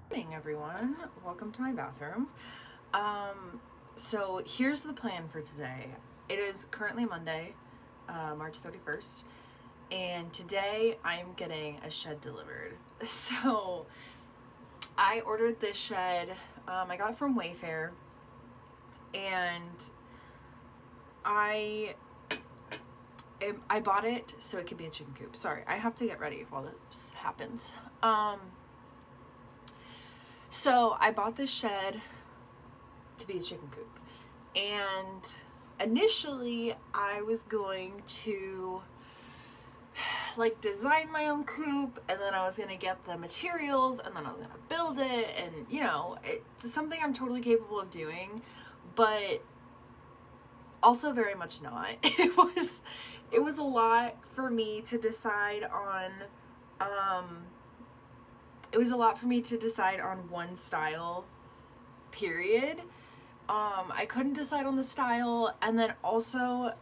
Good morning, everyone. Welcome to my bathroom. So here's the plan for today. It is currently Monday, March 31st, and today I'm getting a shed delivered. So I ordered this shed. I got it from Wayfair, and I bought it so it could be a chicken coop. Sorry, I have to get ready while this happens. So I bought this shed to be a chicken coop. And initially I was going to design my own coop, and then I was going to get the materials, and then I was going to build it, and it's something I'm totally capable of doing, but also very much not. It was a lot for me to decide on one style, period. I couldn't decide on the style, and then also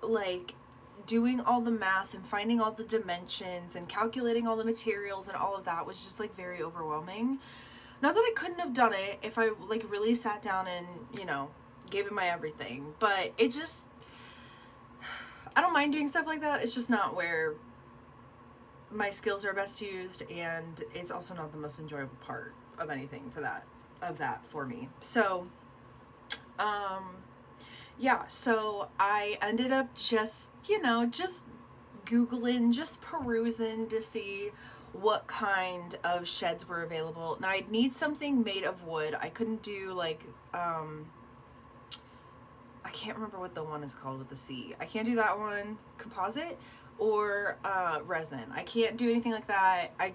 doing all the math and finding all the dimensions and calculating all the materials and all of that was just very overwhelming. Not that I couldn't have done it if I really sat down and gave it my everything, but I don't mind doing stuff like that. It's just not where my skills are best used, and it's also not the most enjoyable part of anything for me. So so I ended up just Googling, just perusing to see what kind of sheds were available. Now I'd need something made of wood. I couldn't do I can't remember what the one is called with the C. I can't do that one. Composite or resin. I can't do anything like that. I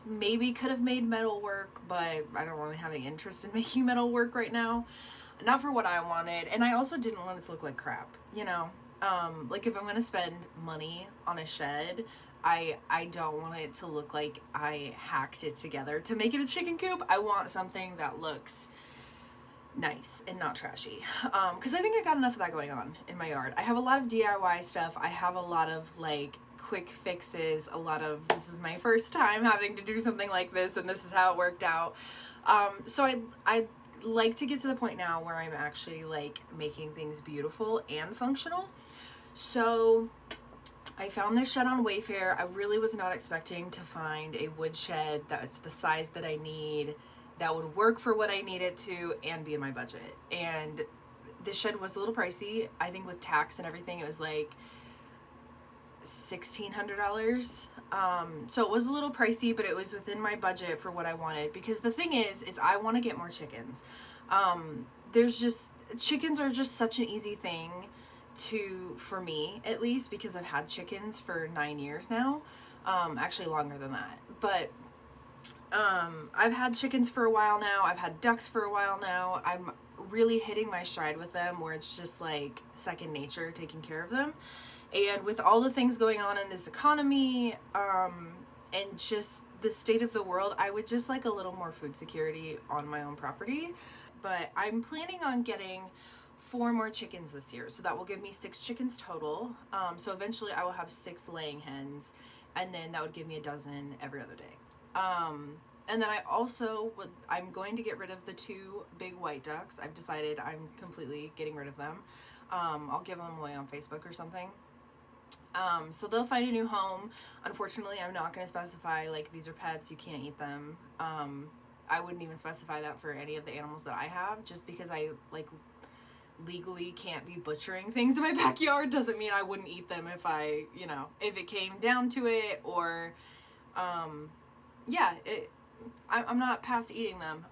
maybe could have made metal work, but I don't really have any interest in making metal work right now. Not for what I wanted, and I also didn't want it to look like crap, if I'm going to spend money on a shed, I don't want it to look like I hacked it together to make it a chicken coop. I want something that looks nice and not trashy, because I think I got enough of that going on in my yard. I have a lot of DIY stuff. I have a lot of quick fixes, this is my first time having to do something like this, and this is how it worked out. So I like to get to the point now where I'm actually making things beautiful and functional. So I found this shed on Wayfair. I really was not expecting to find a wood shed that's the size that I need, that would work for what I need it to and be in my budget. And this shed was a little pricey. I think with tax and everything it was $1,600. So it was a little pricey, but it was within my budget for what I wanted, because the thing is I want to get more chickens. Chickens are just such an easy thing for me, at least, because I've had chickens for 9 years now. Actually longer than that, but I've had chickens for a while now. I've had ducks for a while now. I'm really hitting my stride with them, where it's just second nature taking care of them. And with all the things going on in this economy, and just the state of the world, I would just like a little more food security on my own property. But I'm planning on getting 4 more chickens this year, so that will give me 6 chickens total. So eventually I will have 6 laying hens, and then that would give me a dozen every other day. And then I'm going to get rid of the 2 big white ducks. I've decided I'm completely getting rid of them. I'll give them away on Facebook or something. So they'll find a new home. Unfortunately, I'm not going to specify these are pets, you can't eat them. I wouldn't even specify that for any of the animals that I have, just because I legally can't be butchering things in my backyard. Doesn't mean I wouldn't eat them if if it came down to it, or I'm not past eating them.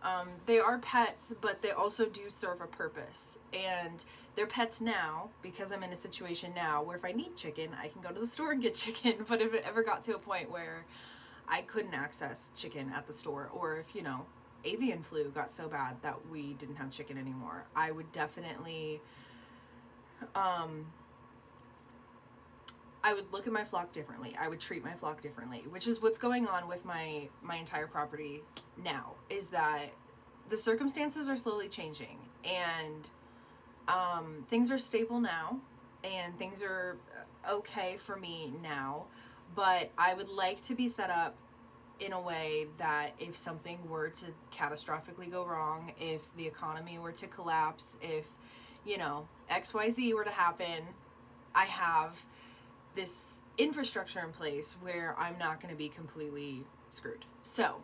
They are pets, but they also do serve a purpose, and they're pets now because I'm in a situation now where if I need chicken, I can go to the store and get chicken. But if it ever got to a point where I couldn't access chicken at the store, or if avian flu got so bad that we didn't have chicken anymore, I would definitely I would look at my flock differently. I would treat my flock differently, which is what's going on with my entire property now, is that the circumstances are slowly changing, and things are stable now, and things are okay for me now, but I would like to be set up in a way that if something were to catastrophically go wrong, if the economy were to collapse, if, you know, XYZ were to happen, I have this infrastructure in place where I'm not going to be completely screwed. So,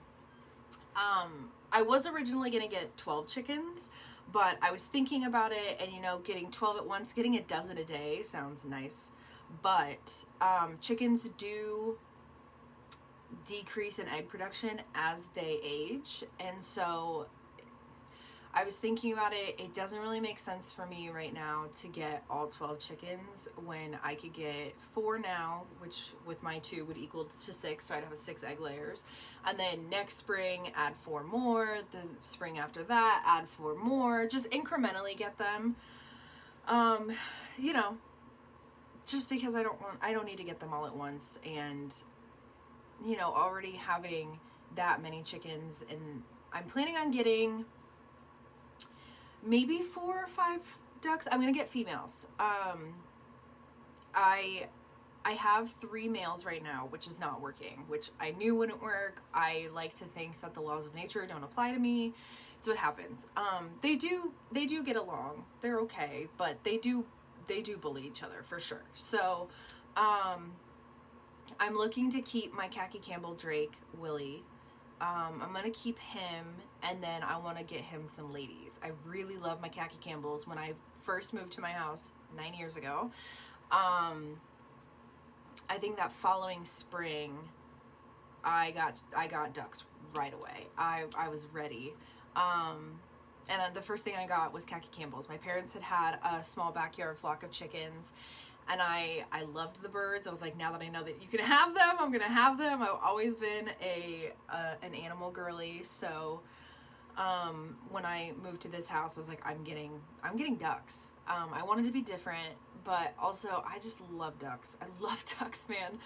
I was originally going to get 12 chickens, but I was thinking about it, and, you know, getting 12 at once, getting a dozen a day sounds nice, but chickens do decrease in egg production as they age, and so I was thinking about it. It doesn't really make sense for me right now to get all 12 chickens when I could get 4 now, which with my 2 would equal to 6, so I'd have 6 egg layers. And then next spring, add 4 more. The spring after that, add 4 more. Just incrementally get them. You know, just because I don't need to get them all at once. And, you know, already having that many chickens, and I'm planning on getting maybe 4 or 5 ducks. I'm gonna get females. I have 3 males right now, which is not working, which I knew wouldn't work. I like to think that the laws of nature don't apply to me. It's what happens. They do get along. They're okay, but they do bully each other for sure. So, I'm looking to keep my Khaki Campbell Drake, Willie. I'm gonna keep him, and then I want to get him some ladies. I really love my Khaki Campbells. When I first moved to my house 9 years ago, I think that following spring, I got ducks right away. I was ready. And the first thing I got was Khaki Campbells. My parents had a small backyard flock of chickens, and I loved the birds. I was like, now that I know that you can have them, I'm gonna have them. I've always been an animal girly, so when I moved to this house, I was like, I'm getting ducks. I wanted to be different, but also I just love ducks. I love ducks, man.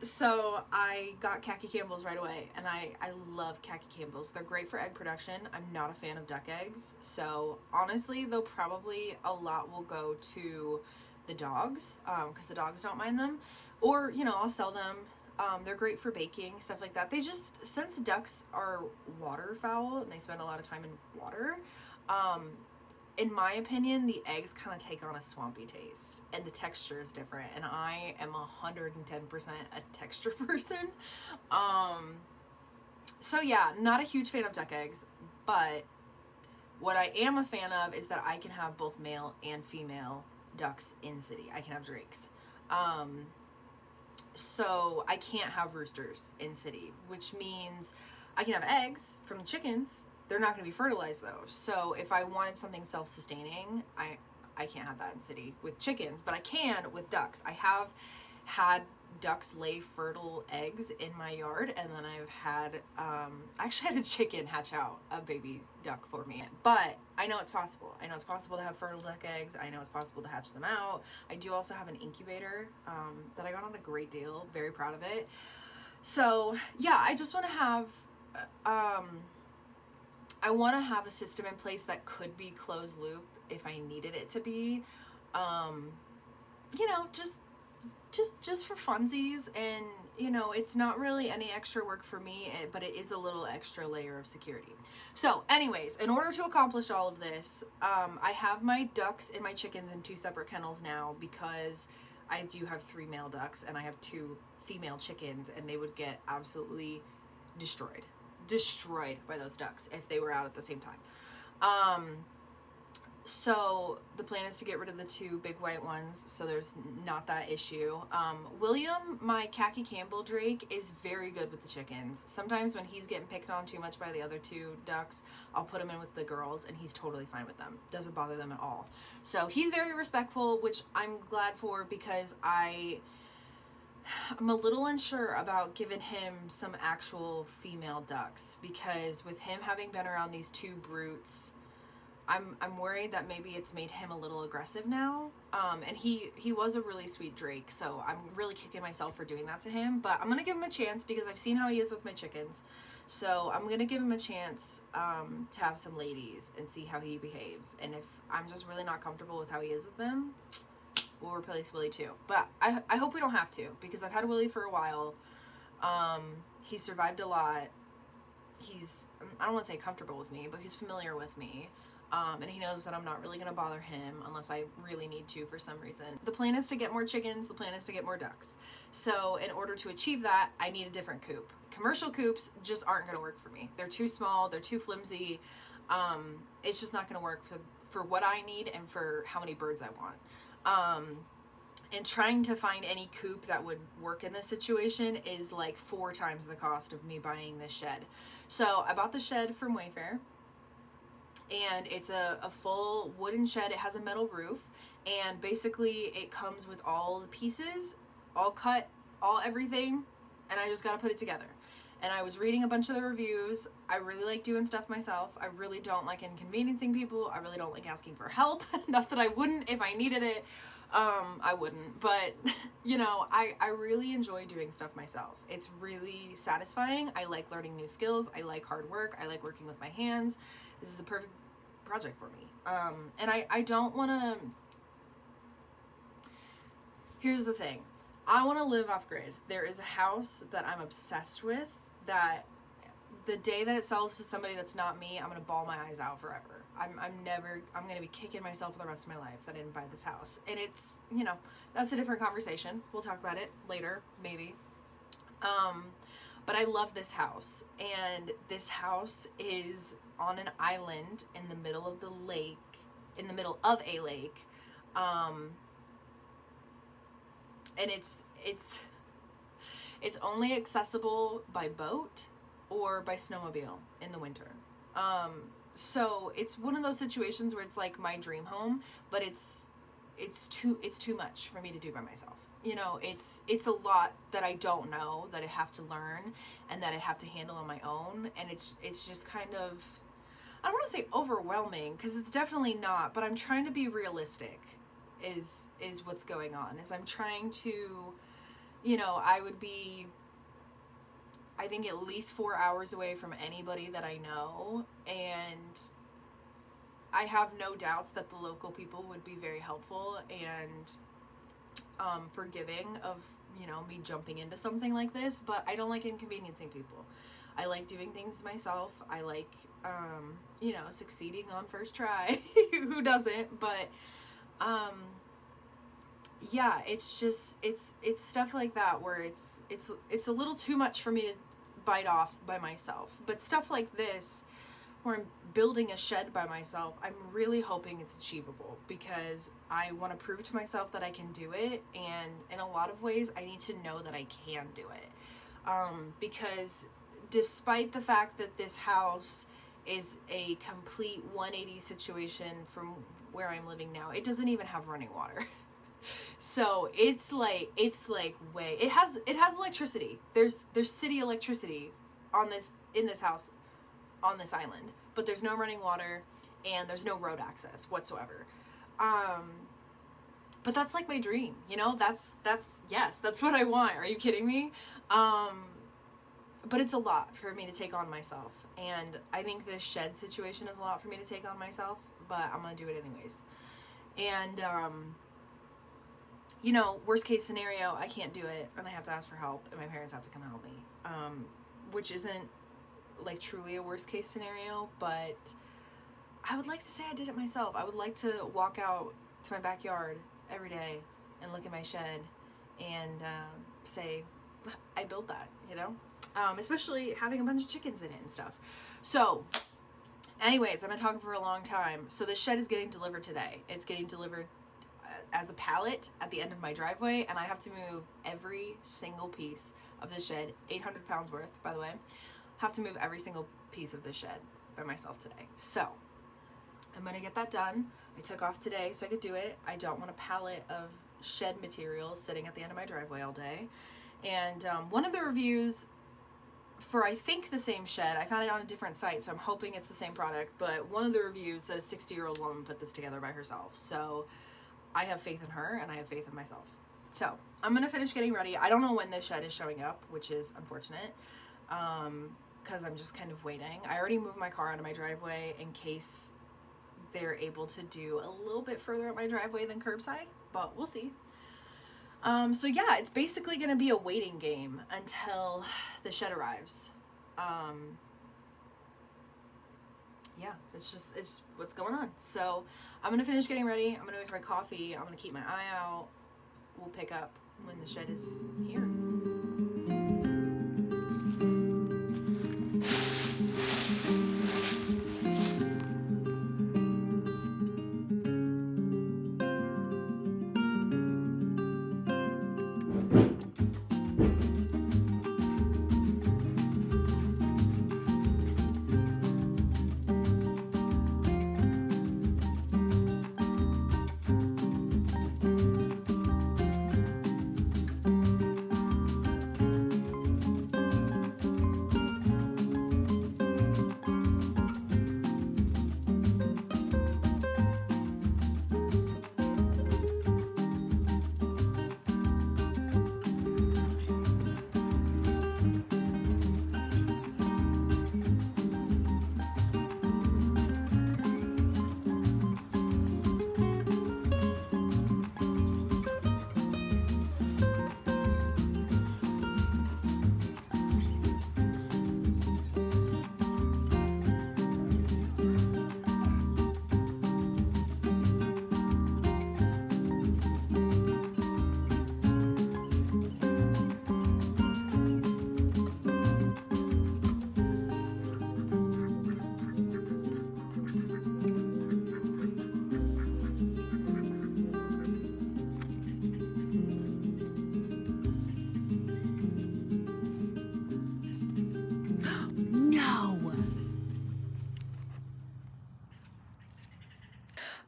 So I got Khaki Campbells right away, and I love Khaki Campbells. They're great for egg production. I'm not a fan of duck eggs, so honestly, though, probably a lot will go to the dogs, because the dogs don't mind them, or, you know, I'll sell them. They're great for baking, stuff like that. They just, since ducks are waterfowl and they spend a lot of time in water, in my opinion, the eggs kind of take on a swampy taste, and the texture is different, and I am 110% a texture person. So yeah, not a huge fan of duck eggs, but what I am a fan of is that I can have both male and female ducks in city. I can have drakes. So I can't have roosters in city, which means I can have eggs from the chickens. They're not going to be fertilized though. So if I wanted something self-sustaining, I can't have that in city with chickens, but I can with ducks. I have had ducks lay fertile eggs in my yard, and then I've had, I actually had a chicken hatch out a baby duck for me. But I know it's possible. I know it's possible to have fertile duck eggs. I know it's possible to hatch them out. I do also have an incubator that I got on a great deal. Very proud of it. So yeah, I just want to have, I want to have a system in place that could be closed loop if I needed it to be, you know, just for funsies, and, you know, it's not really any extra work for me, but it is a little extra layer of security. So anyways, in order to accomplish all of this, I have my ducks and my chickens in 2 separate kennels now, because I do have 3 male ducks and I have 2 female chickens, and they would get absolutely destroyed by those ducks if they were out at the same time. So the plan is to get rid of the 2 big white ones, so there's not that issue. William, my Khaki Campbell Drake, is very good with the chickens. Sometimes when he's getting picked on too much by the other 2 ducks, I'll put him in with the girls, and he's totally fine with them. Doesn't bother them at all. So he's very respectful, which I'm glad for, because I'm a little unsure about giving him some actual female ducks, because with him having been around these 2 brutes, I'm worried that maybe it's made him a little aggressive now. And he was a really sweet Drake, so I'm really kicking myself for doing that to him. But I'm gonna give him a chance, because I've seen how he is with my chickens. So I'm gonna give him a chance to have some ladies and see how he behaves. And if I'm just really not comfortable with how he is with them, we'll replace Willie too. But I hope we don't have to, because I've had Willie for a while. He survived a lot. He's, I don't want to say comfortable with me, but he's familiar with me. And he knows that I'm not really going to bother him unless I really need to for some reason. The plan is to get more chickens. The plan is to get more ducks. So in order to achieve that, I need a different coop. Commercial coops just aren't going to work for me. They're too small. They're too flimsy. It's just not going to work for what I need and for how many birds I want. And trying to find any coop that would work in this situation is like 4 times the cost of me buying this shed. So I bought the shed from Wayfair. And it's a full wooden shed. It has a metal roof, and basically it comes with all the pieces, all cut, all everything, and I just got to put it together. And I was reading a bunch of the reviews. I really like doing stuff myself. I really don't like inconveniencing people. I really don't like asking for help. Not that I wouldn't if I needed it. I wouldn't, but you know, I really enjoy doing stuff myself. It's really satisfying. I like learning new skills. I like hard work. I like working with my hands. This is a perfect project for me. And I don't want to, here's the thing. I want to live off grid. There is a house that I'm obsessed with that the day that it sells to somebody that's not me, I'm going to bawl my eyes out forever. I'm going to be kicking myself for the rest of my life that I didn't buy this house. And it's, you know, that's a different conversation. We'll talk about it later, maybe. But I love this house, and this house is on an island in the middle of the lake, in the middle of a lake. And it's only accessible by boat or by snowmobile in the winter. So it's one of those situations where it's like my dream home, but it's too much for me to do by myself. You know, it's a lot that I don't know, that I have to learn and that I have to handle on my own. And it's just kind of, I don't want to say overwhelming, because it's definitely not, but I'm trying to be realistic is what's going on. Is I'm trying to, you know, I would be, I think, at least 4 hours away from anybody that I know, and I have no doubts that the local people would be very helpful and forgiving of, you know, me jumping into something like this, but I don't like inconveniencing people. I like doing things myself. I like, you know, succeeding on first try. Who doesn't? But, yeah, it's just, it's stuff like that where it's a little too much for me to bite off by myself. But stuff like this, where I'm building a shed by myself, I'm really hoping it's achievable, because I want to prove to myself that I can do it. And in a lot of ways, I need to know that I can do it. Because despite the fact that this house is a complete 180 situation from where I'm living now, it doesn't even have running water. So it's like way, it has electricity. There's city electricity in this house on this island, but there's no running water and there's no road access whatsoever. But that's like my dream, you know, that's what I want. Are you kidding me? But it's a lot for me to take on myself. And I think this shed situation is a lot for me to take on myself, but I'm going to do it anyways. And, you know, worst case scenario, I can't do it and I have to ask for help and my parents have to come help me. Which isn't like truly a worst case scenario, but I would like to say I did it myself. I would like to walk out to my backyard every day and look at my shed and say, I built that, you know? Especially having a bunch of chickens in it and stuff. So anyways, I've been talking for a long time. So the shed is getting delivered today. It's getting delivered as a pallet at the end of my driveway, and I have to move every single piece of the shed, 800 pounds worth, by the way. Have to move every single piece of the shed by myself today. So I'm going to get that done. I took off today so I could do it. I don't want a pallet of shed materials sitting at the end of my driveway all day. And one of the reviews for, I think, the same shed, I found it on a different site, so I'm hoping it's the same product, but one of the reviews says 60-year-old woman put this together by herself. So I have faith in her and I have faith in myself. So I'm going to finish getting ready. I don't know when this shed is showing up, which is unfortunate, because I'm just kind of waiting. I already moved my car out of my driveway in case they're able to do a little bit further up my driveway than curbside, but we'll see. So yeah, it's basically going to be a waiting game until the shed arrives. Yeah, it's what's going on. So I'm going to finish getting ready. I'm going to make my coffee. I'm going to keep my eye out. We'll pick up when the shed is here.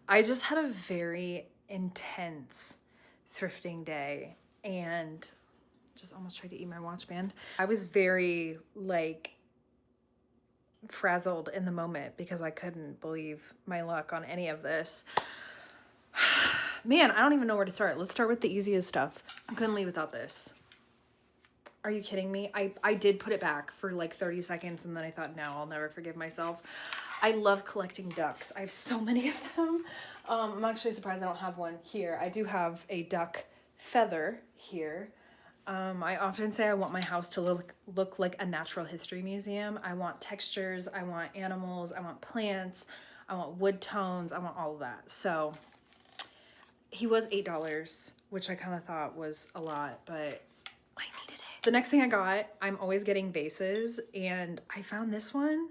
I just had a very intense thrifting day and just almost tried to eat my watch band. I was very like frazzled in the moment because I couldn't believe my luck on any of this. Man, I don't even know where to start. Let's start with the easiest stuff. I couldn't leave without this. Are you kidding me? I did put it back for like 30 seconds and then I thought, no, I'll never forgive myself. I love collecting ducks. I have so many of them. I'm actually surprised I don't have one here. I do have a duck feather here. I often say I want my house to look like a natural history museum. I want textures, I want animals, I want plants, I want wood tones, I want all of that. So he was $8, which I kind of thought was a lot, but I needed it. The next thing I got, I'm always getting vases, and I found this one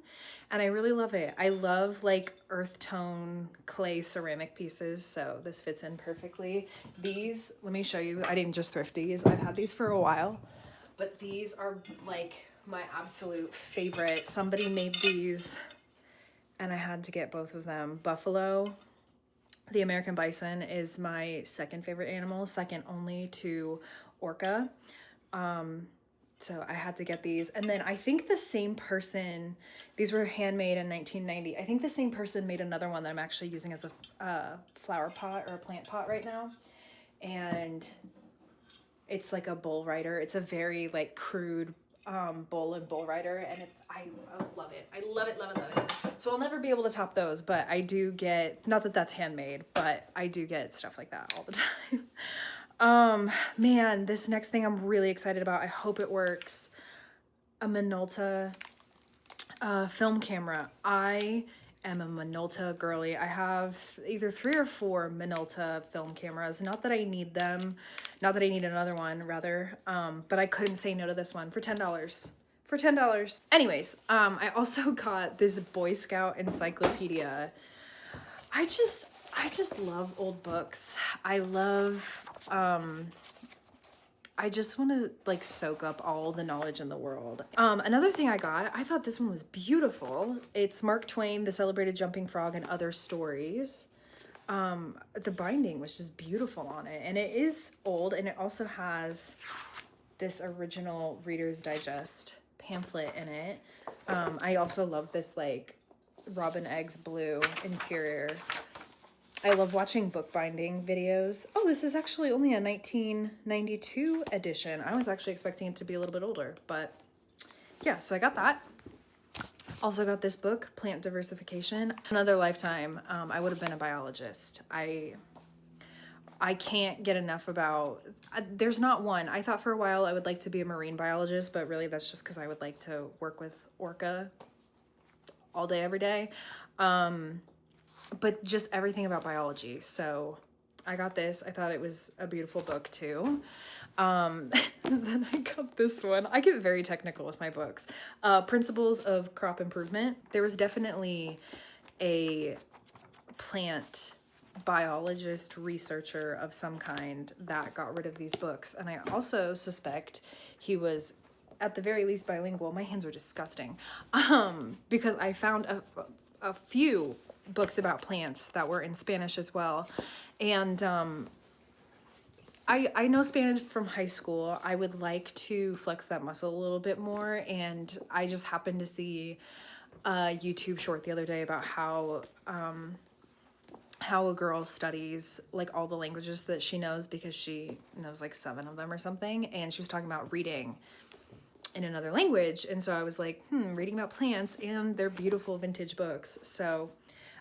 and I really love it. I love like earth tone clay ceramic pieces, so this fits in perfectly. These, let me show you, I didn't just thrift these. I've had these for a while, but these are like my absolute favorite. Somebody made these and I had to get both of them. Buffalo, the American bison, is my second favorite animal, second only to orca. So I had to get these. And then I think the same person, these were handmade in 1990. I think the same person made another one that I'm actually using as a flower pot or a plant pot right now. And it's like a bull rider. It's a very like crude bull and bull rider. And I love it. I love it, love it, love it. So I'll never be able to top those, but I do get, not that that's handmade, but I do get stuff like that all the time. Man, this next thing I'm really excited about. I hope it works. A Minolta film camera. I am a Minolta girly. I have either 3 or 4 Minolta film cameras. Not that I need them. Not that I need another one, rather. But I couldn't say no to this one for $10. For $10. Anyways, I also got this Boy Scout encyclopedia. I just love old books. I love, I just want to like soak up all the knowledge in the world. Another thing I got, I thought this one was beautiful. It's Mark Twain, The Celebrated Jumping Frog and Other Stories. The binding was just beautiful on it, and it is old, and it also has this original Reader's Digest pamphlet in it. I also love this like robin eggs blue interior. I love watching bookbinding videos. Oh, this is actually only a 1992 edition. I was actually expecting it to be a little bit older, but yeah, so I got that. Also got this book, Plant Diversification. Another lifetime, I would have been a biologist. I can't get enough about, there's not one. I thought for a while I would like to be a marine biologist, but really that's just because I would like to work with orca all day, every day. But just everything about biology. So I got this. I thought it was a beautiful book too. Then I got this one. I get very technical with my books. Principles of Crop Improvement. There was definitely a plant biologist, researcher of some kind that got rid of these books. And I also suspect he was at the very least bilingual. My hands are disgusting. Because I found a few books about plants that were in Spanish as well. And I know Spanish from high school. I would like to flex that muscle a little bit more. And I just happened to see a YouTube short the other day about how a girl studies like all the languages that she knows because she knows like 7 of them or something. And she was talking about reading in another language. And so I was like, reading about plants, and they're beautiful vintage books. So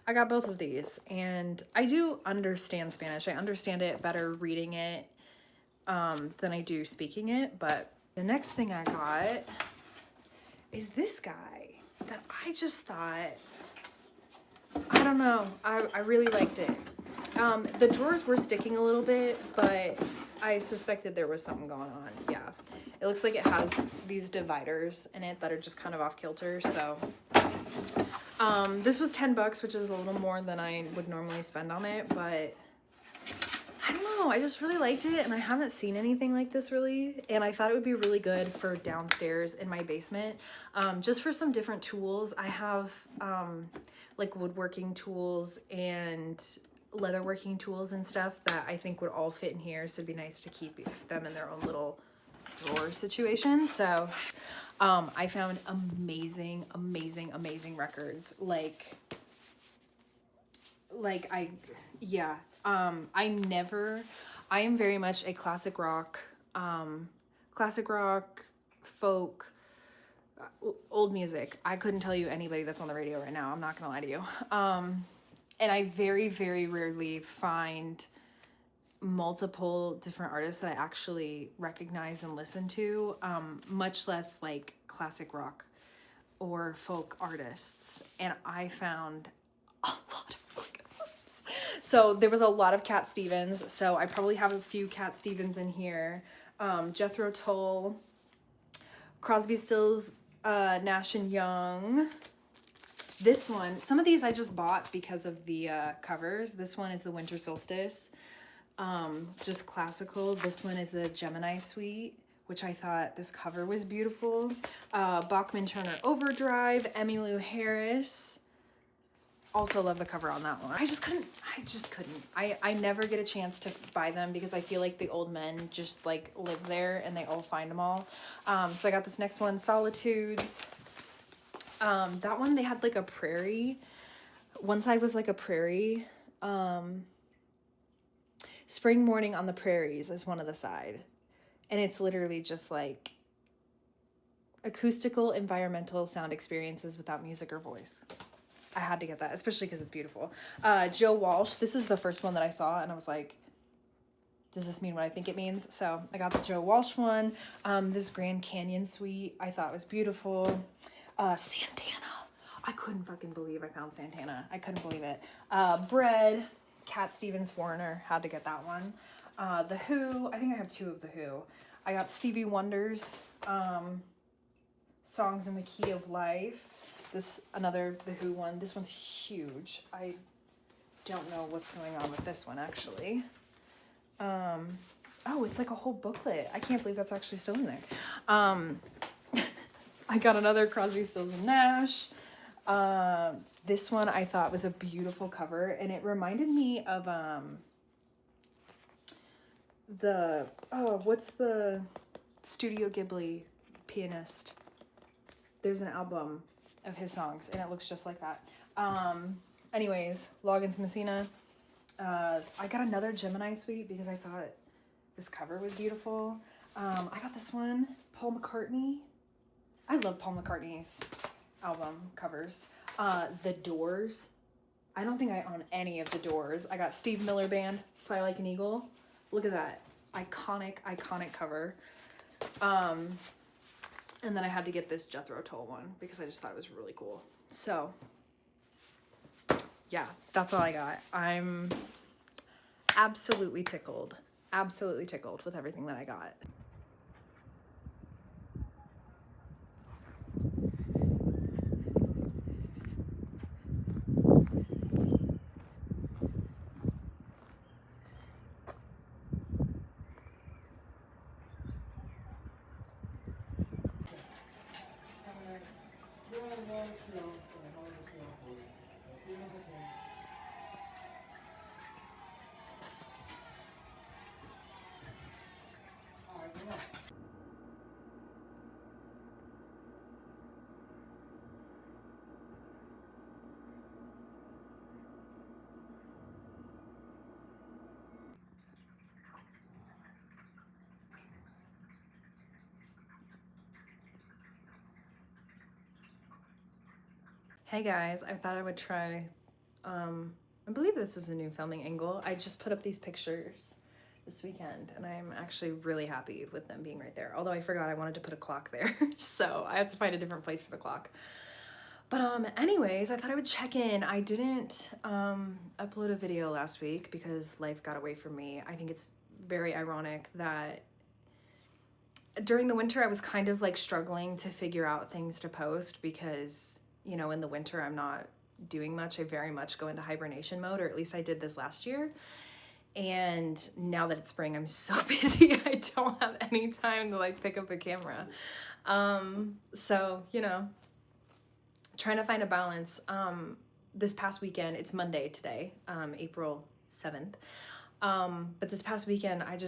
I got both of these, and I do understand Spanish. I understand it better reading it than I do speaking it. But the next thing I got is this guy that I just thought, I don't know, I really liked it. The drawers were sticking a little bit, but I suspected there was something going on. Yeah, it looks like it has these dividers in it that are just kind of off kilter. So this was $10, which is a little more than I would normally spend on it, but I don't know, I just really liked it, and I haven't seen anything like this really, and I thought it would be really good for downstairs in my basement, just for some different tools. I have like woodworking tools and leatherworking tools and stuff that I think would all fit in here, so it'd be nice to keep them in their own little drawer situation. So I found amazing records. I am very much a classic rock, folk, old music. I couldn't tell you anybody that's on the radio right now. I'm not gonna lie to you. And I very, very rarely find multiple different artists that I actually recognize and listen to, much less like classic rock or folk artists. And I found a lot of fucking ones. So there was a lot of Cat Stevens. So I probably have a few Cat Stevens in here. Jethro Tull, Crosby, Stills, Nash and Young. This one, some of these I just bought because of the covers. This one is the Winter Solstice, just classical. This one is the Gemini Suite, which I thought this cover was beautiful. Bachman Turner Overdrive, Emmylou Harris. Also love the cover on that one. I just couldn't. I never get a chance to buy them because I feel like the old men just like live there and they all find them all. So I got this next one, Solitudes. That one, they had like a prairie. One side was like a prairie. Spring Morning on the Prairies is one of the side. And it's literally just like acoustical environmental sound experiences without music or voice. I had to get that, especially because it's beautiful. Joe Walsh, this is the first one that I saw, and I was like, does this mean what I think it means? So I got the Joe Walsh one. This Grand Canyon Suite I thought was beautiful. Santana. I couldn't fucking believe I found Santana. I couldn't believe it. Bread, Cat Stevens Foreigner, had to get that one. The Who, I think I have 2 of The Who. I got Stevie Wonder's Songs in the Key of Life. This, another The Who one. This one's huge. I don't know what's going on with this one, actually. Oh, it's like a whole booklet. I can't believe that's actually still in there. I got another Crosby, Stills and Nash. This one I thought was a beautiful cover, and it reminded me of what's the Studio Ghibli pianist? There's an album of his songs, and it looks just like that. Anyways, Loggins Messina. I got another Gemini Suite because I thought this cover was beautiful. I got this one, Paul McCartney. I love Paul McCartney's album covers. The Doors. I don't think I own any of the doors. I got Steve Miller Band, Fly Like an Eagle. Look at that. Iconic, iconic cover. And then I had to get this Jethro Tull one because I just thought it was really cool. So, yeah, that's all I got. I'm absolutely tickled with everything that I got. Hey guys, I thought I would try, I believe this is a new filming angle. I just put up these pictures this weekend and I'm actually really happy with them being right there. Although I forgot I wanted to put a clock there, so I have to find a different place for the clock. But anyways, I thought I would check in. I didn't upload a video last week because life got away from me. I think it's very ironic that during the winter I was kind of like struggling to figure out things to post because, you know, in the winter I'm not doing much. I very much go into hibernation mode, or at least I did this last year. And now that it's spring, I'm so busy. I don't have any time to like pick up a camera. So, you know, trying to find a balance. This past weekend, it's Monday today, April 7th. But this past weekend, I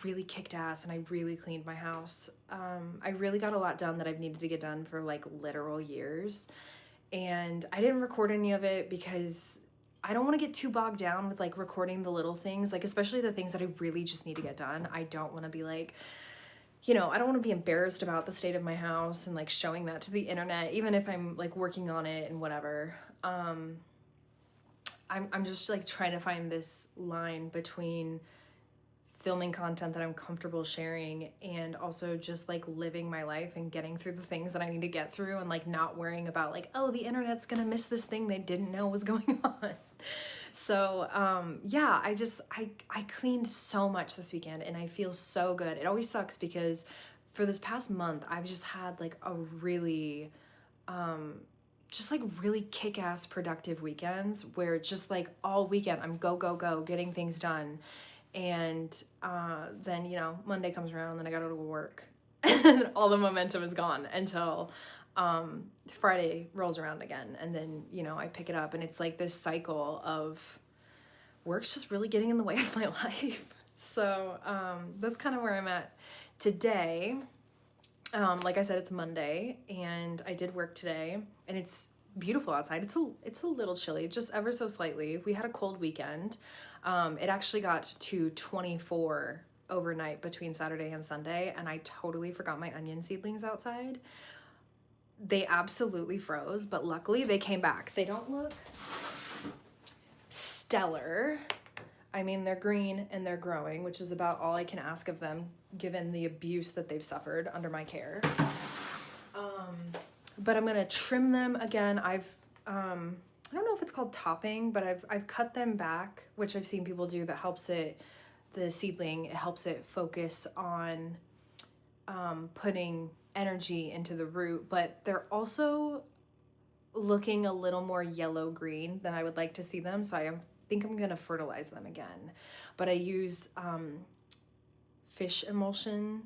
really kicked ass and I really cleaned my house. I really got a lot done that I've needed to get done for like literal years. And I didn't record any of it because I don't want to get too bogged down with like recording the little things, like especially the things that I really just need to get done. I don't want to be like, you know, I don't want to be embarrassed about the state of my house and like showing that to the internet, even if I'm like working on it and whatever. I'm just like trying to find this line between filming content that I'm comfortable sharing and also just like living my life and getting through the things that I need to get through and like not worrying about like, oh, the internet's gonna miss this thing they didn't know was going on. So yeah, I cleaned so much this weekend and I feel so good. It always sucks because for this past month I've just had like a really just like really kick-ass productive weekends where just like all weekend I'm go getting things done. And then, you know, Monday comes around and then I gotta go to work and all the momentum is gone until Friday rolls around again. And then, you know, I pick it up and it's like this cycle of work's just really getting in the way of my life. So that's kind of where I'm at today. Like I said, it's Monday and I did work today and it's beautiful outside. It's a little chilly, just ever so slightly. We had a cold weekend. It actually got to 24 overnight between Saturday and Sunday, and I totally forgot my onion seedlings outside. They absolutely froze, but luckily they came back. They don't look stellar. I mean, they're green and they're growing, which is about all I can ask of them given the abuse that they've suffered under my care. But I'm gonna trim them again. I don't know if it's called topping, but I've cut them back, which I've seen people do that helps it, the seedling, it helps it focus on putting energy into the root, but they're also looking a little more yellow-green than I would like to see them, so I think I'm gonna fertilize them again. But I use fish emulsion.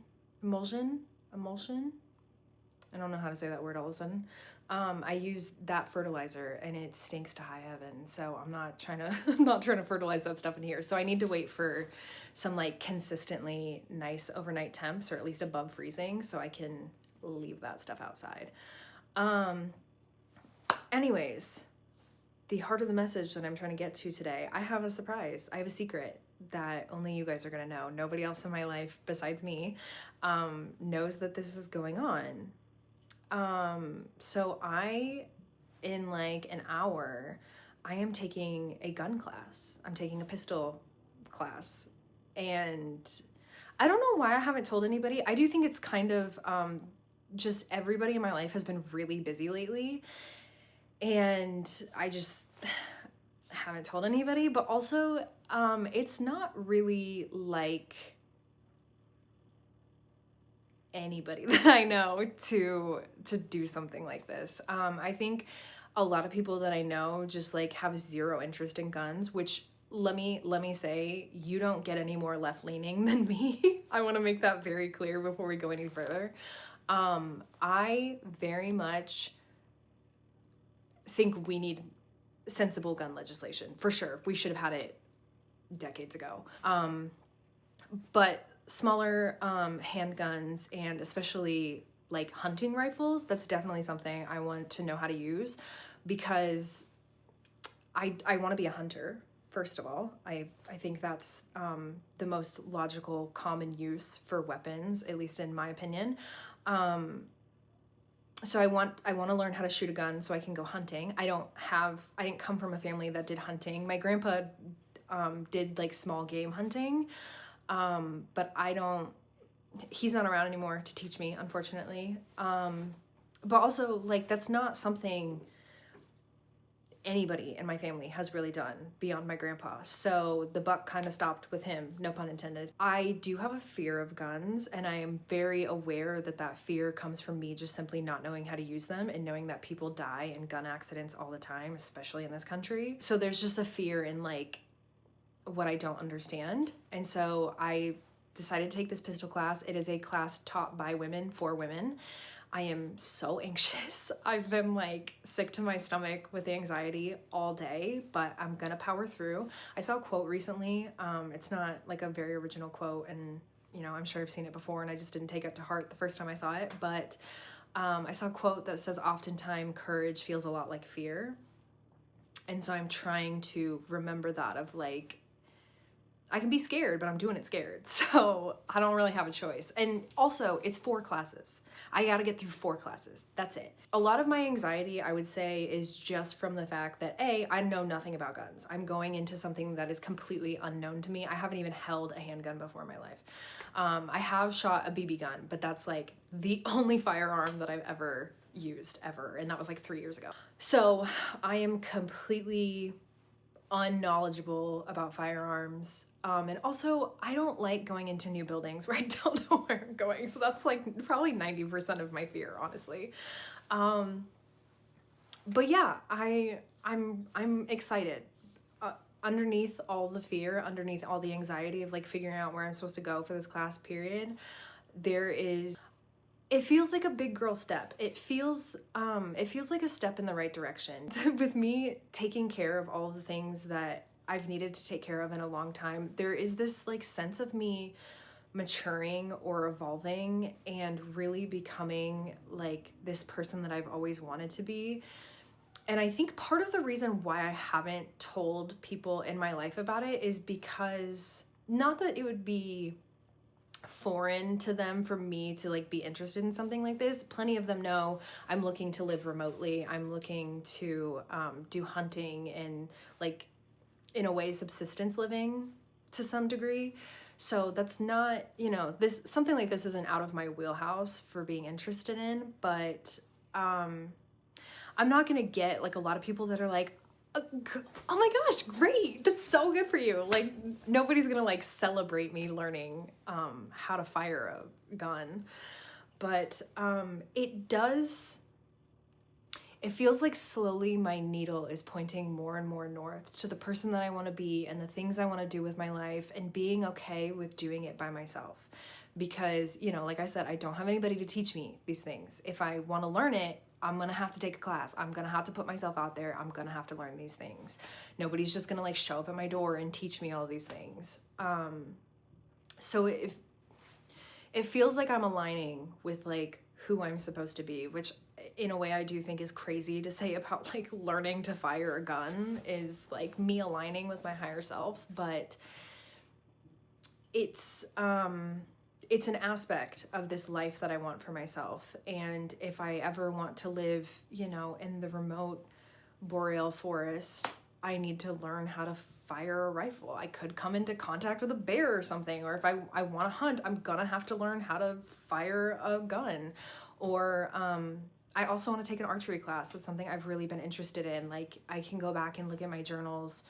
I don't know how to say that word all of a sudden. I use that fertilizer and it stinks to high heaven. So I'm not trying to fertilize that stuff in here. So I need to wait for some like consistently nice overnight temps, or at least above freezing, so I can leave that stuff outside. Anyways, the heart of the message that I'm trying to get to today, I have a surprise. I have a secret that only you guys are gonna know. Nobody else in my life besides me knows that this is going on. So in like an hour, I am taking a gun class. I'm taking a pistol class. And I don't know why I haven't told anybody. I do think it's kind of just everybody in my life has been really busy lately. And I just haven't told anybody. But also, it's not really like anybody that I know to do something like this. I think a lot of people that I know just like have zero interest in guns, which let me say, you don't get any more left-leaning than me. I want to make that very clear before we go any further. I very much think we need sensible gun legislation, for sure. We should have had it decades ago. But smaller handguns, and especially like hunting rifles, that's definitely something I want to know how to use, because I want to be a hunter. First of all, I think that's the most logical, common use for weapons, at least in my opinion. So I want to learn how to shoot a gun so I can go hunting. I didn't come from a family that did hunting. My grandpa did like small game hunting, but he's not around anymore to teach me, unfortunately. But also, like, that's not something anybody in my family has really done beyond my grandpa. So the buck kind of stopped with him, no pun intended. I do have a fear of guns, and I am very aware that that fear comes from me just simply not knowing how to use them and knowing that people die in gun accidents all the time, especially in this country. So there's just a fear in like what I don't understand. And so I decided to take this pistol class. It is a class taught by women for women. I am so anxious. I've been like sick to my stomach with anxiety all day, but I'm gonna power through. I saw a quote recently. It's not like a very original quote, and you know, I'm sure I've seen it before and I just didn't take it to heart the first time I saw it, but I saw a quote that says, oftentimes courage feels a lot like fear. And so I'm trying to remember that, of like, I can be scared, but I'm doing it scared. So I don't really have a choice. And also, it's 4 classes. I gotta get through 4 classes. That's it. A lot of my anxiety, I would say, is just from the fact that I know nothing about guns. I'm going into something that is completely unknown to me. I haven't even held a handgun before in my life. I have shot a BB gun, but that's like the only firearm that I've ever used, ever. And that was like 3 years ago. So I am completely unknowledgeable about firearms. And also, I don't like going into new buildings where I don't know where I'm going. So that's like probably 90% of my fear, honestly. But yeah, I'm excited. Underneath all the fear, underneath all the anxiety of like figuring out where I'm supposed to go for this class period, it feels like a big girl step. It feels like a step in the right direction. With me taking care of all of the things that I've needed to take care of in a long time, there is this like sense of me maturing or evolving and really becoming like this person that I've always wanted to be. And I think part of the reason why I haven't told people in my life about it is because, not that it would be foreign to them for me to like be interested in something like this. Plenty of them know I'm looking to live remotely. I'm looking to do hunting and like, in a way, subsistence living to some degree. So that's not, you know, something like this isn't out of my wheelhouse for being interested in, but I'm not gonna get like a lot of people that are like, oh my gosh, great, that's so good for you. Like, nobody's gonna like celebrate me learning how to fire a gun. But it feels like slowly my needle is pointing more and more north to the person that I want to be and the things I want to do with my life, and being okay with doing it by myself. Because, you know, like I said, I don't have anybody to teach me these things. If I want to learn it, I'm going to have to take a class. I'm going to have to put myself out there. I'm going to have to learn these things. Nobody's just going to like show up at my door and teach me all these things. So it feels like I'm aligning with like who I'm supposed to be, which in a way I do think is crazy to say about like learning to fire a gun, is like me aligning with my higher self. But it's an aspect of this life that I want for myself. And if I ever want to live, you know, in the remote boreal forest I need to learn how to fire a rifle. I could come into contact with a bear or something, or if I want to hunt, I'm gonna have to learn how to fire a gun. Or I also want to take an archery class. That's something I've really been interested in. Like, I can go back and look at my journals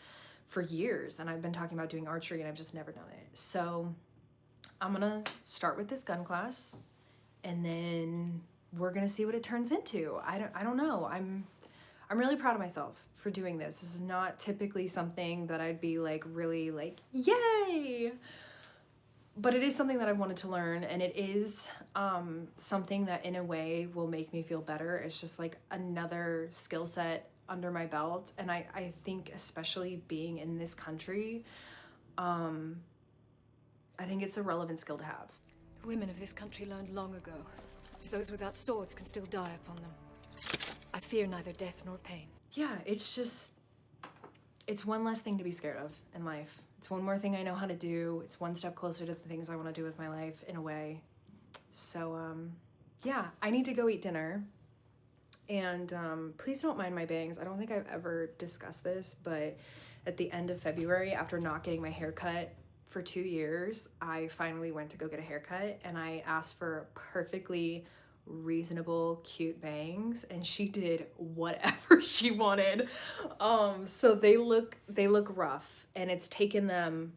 for years, and I've been talking about doing archery and I've just never done it. So I'm gonna start with this gun class, and then we're gonna see what it turns into. I don't know. I'm really proud of myself for doing this. This is not typically something that I'd be like really like, yay! But it is something that I've wanted to learn, and it is something that in a way will make me feel better. It's just like another skill set under my belt. And I think especially being in this country, I think it's a relevant skill to have. The women of this country learned long ago. Those without swords can still die upon them. I fear neither death nor pain. Yeah, it's one less thing to be scared of in life. It's one more thing I know how to do. It's one step closer to the things I want to do with my life in a way. So, yeah, I need to go eat dinner. And please don't mind my bangs. I don't think I've ever discussed this, but at the end of February, after not getting my hair cut for 2 years, I finally went to go get a haircut, and I asked for perfectly reasonable, cute bangs, and she did whatever she wanted. So they look rough, and it's taken them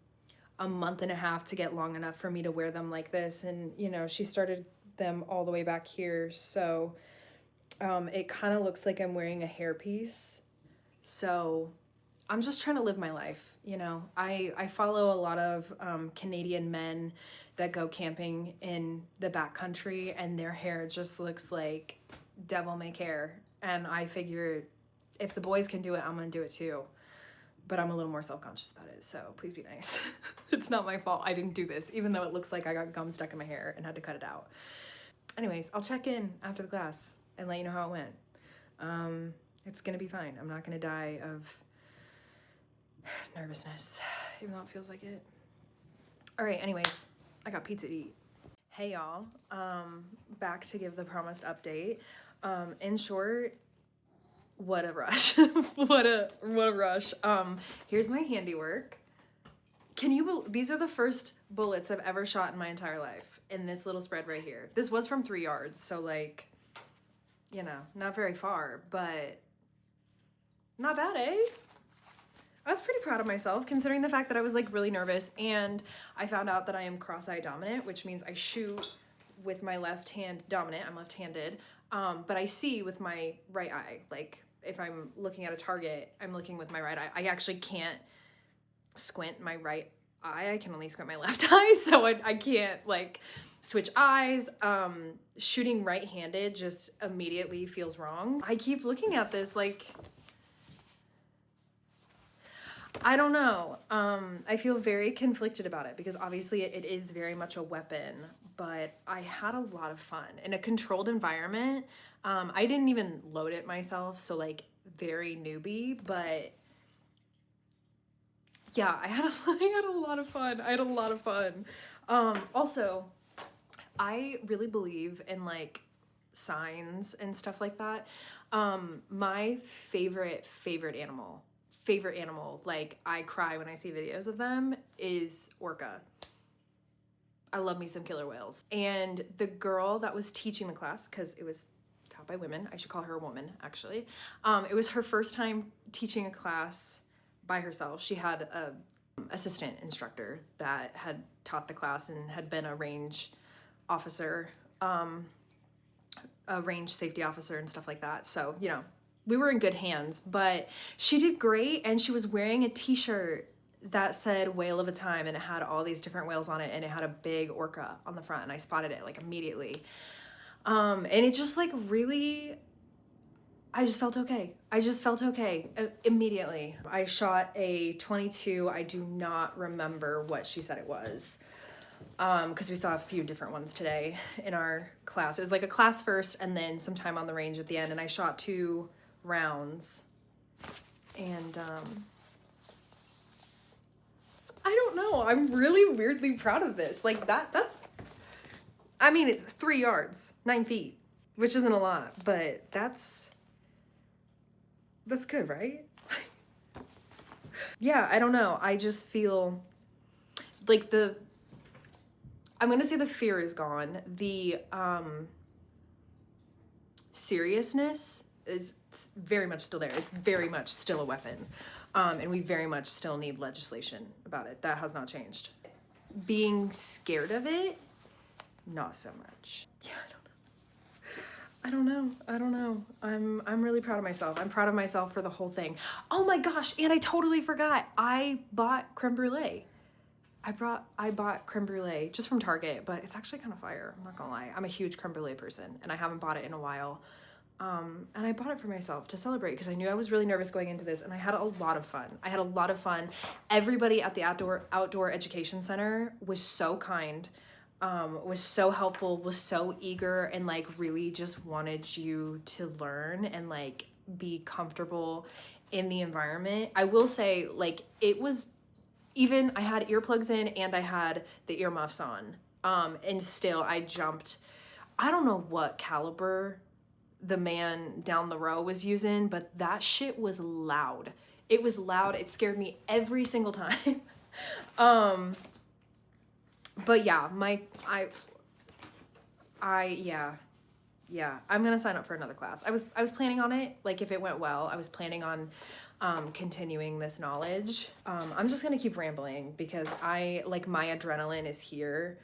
a month and a half to get long enough for me to wear them like this. And you know, she started them all the way back here, so it kind of looks like I'm wearing a hairpiece. So I'm just trying to live my life, you know. I follow a lot of Canadian men that go camping in the backcountry, and their hair just looks like devil may care. And I figure if the boys can do it, I'm gonna do it too. But I'm a little more self-conscious about it, so please be nice. It's not my fault I didn't do this, even though it looks like I got gum stuck in my hair and had to cut it out. Anyways, I'll check in after the class and let you know how it went. It's gonna be fine. I'm not gonna die of nervousness, even though it feels like it. All right, anyways, I got pizza to eat. Hey y'all, back to give the promised update. In short, what a rush. what a rush. Here's my handiwork. These are the first bullets I've ever shot in my entire life, in this little spread right here. This was from 3 yards, so like, you know, not very far, but not bad, eh? I was pretty proud of myself, considering the fact that I was like really nervous, and I found out that I am cross-eye dominant, which means I shoot with my left hand dominant. I'm left-handed, but I see with my right eye. Like if I'm looking at a target, I'm looking with my right eye. I actually can't squint my right eye. I can only squint my left eye, so I can't like switch eyes. Shooting right-handed just immediately feels wrong. I keep looking at this like, I don't know. I feel very conflicted about it because obviously it is very much a weapon, but I had a lot of fun in a controlled environment. I didn't even load it myself, so like very newbie, but yeah, I had a lot of fun. I had a lot of fun. Also, I really believe in like signs and stuff like that. My favorite animal, like I cry when I see videos of them, is orca. I love me some killer whales. And the girl that was teaching the class, because it was taught by women, I should call her a woman actually, it was her first time teaching a class by herself. She had a assistant instructor that had taught the class and had been a range officer, a range safety officer and stuff like that. So, you know, we were in good hands, but she did great, and she was wearing a t-shirt that said whale of a time, and it had all these different whales on it, and it had a big orca on the front, and I spotted it like immediately. And it just like really, I just felt okay. Immediately. I shot a 22. I do not remember what she said it was, because we saw a few different ones today in our class. It was like a class first and then some time on the range at the end, and I shot 2 rounds, and I don't know, I'm really weirdly proud of this. Like that's, I mean, it's 3 yards, 9 feet, which isn't a lot, but that's good, right? Yeah, I don't know. I just feel like I'm gonna say the fear is gone. The seriousness is very much still there. It's very much still a weapon. And we very much still need legislation about it. That has not changed. Being scared of it, not so much. Yeah, I don't know. I'm really proud of myself. I'm proud of myself for the whole thing. Oh my gosh, and I totally forgot. I bought creme brulee. I bought creme brulee just from Target, but it's actually kind of fire. I'm not gonna lie. I'm a huge creme brulee person, and I haven't bought it in a while. And I bought it for myself to celebrate because I knew I was really nervous going into this, and I had a lot of fun. Everybody at the outdoor education center was so kind, was so helpful, was so eager, and like really just wanted you to learn and like be comfortable in the environment. I will say, like, it was, even I had earplugs in and I had the earmuffs on, and still I jumped. I don't know what caliber the man down the row was using, but that shit was loud. It was loud. It scared me every single time. But yeah, yeah, I'm gonna sign up for another class. I was planning on it, like if it went well, I was planning on continuing this knowledge. I'm just gonna keep rambling because my adrenaline is here.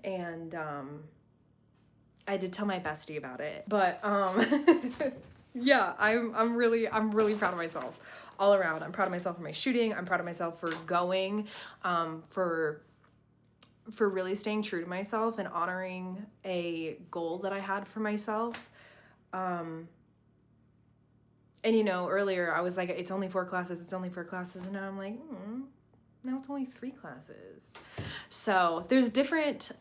And I did tell my bestie about it, but yeah, I'm really proud of myself all around. I'm proud of myself for my shooting. I'm proud of myself for going, for really staying true to myself and honoring a goal that I had for myself. And you know, earlier I was like, it's only 4 classes, and now I'm like, now it's only 3 classes. So there's definitely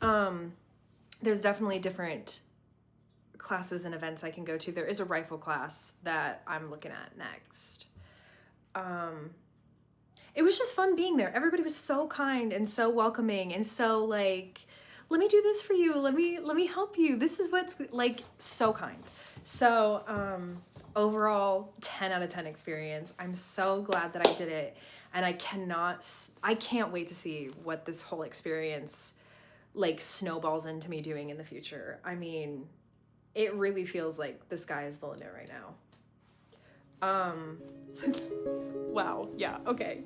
different classes and events I can go to. There is a rifle class that I'm looking at next. It was just fun being there. Everybody was so kind and so welcoming and so like, let me do this for you. Let me help you. This is what's like, so kind. So, overall 10 out of 10 experience. I'm so glad that I did it. And I can't wait to see what this whole experience like snowballs into me doing in the future. I mean, it really feels like the sky is the limit right now. Wow, yeah, okay.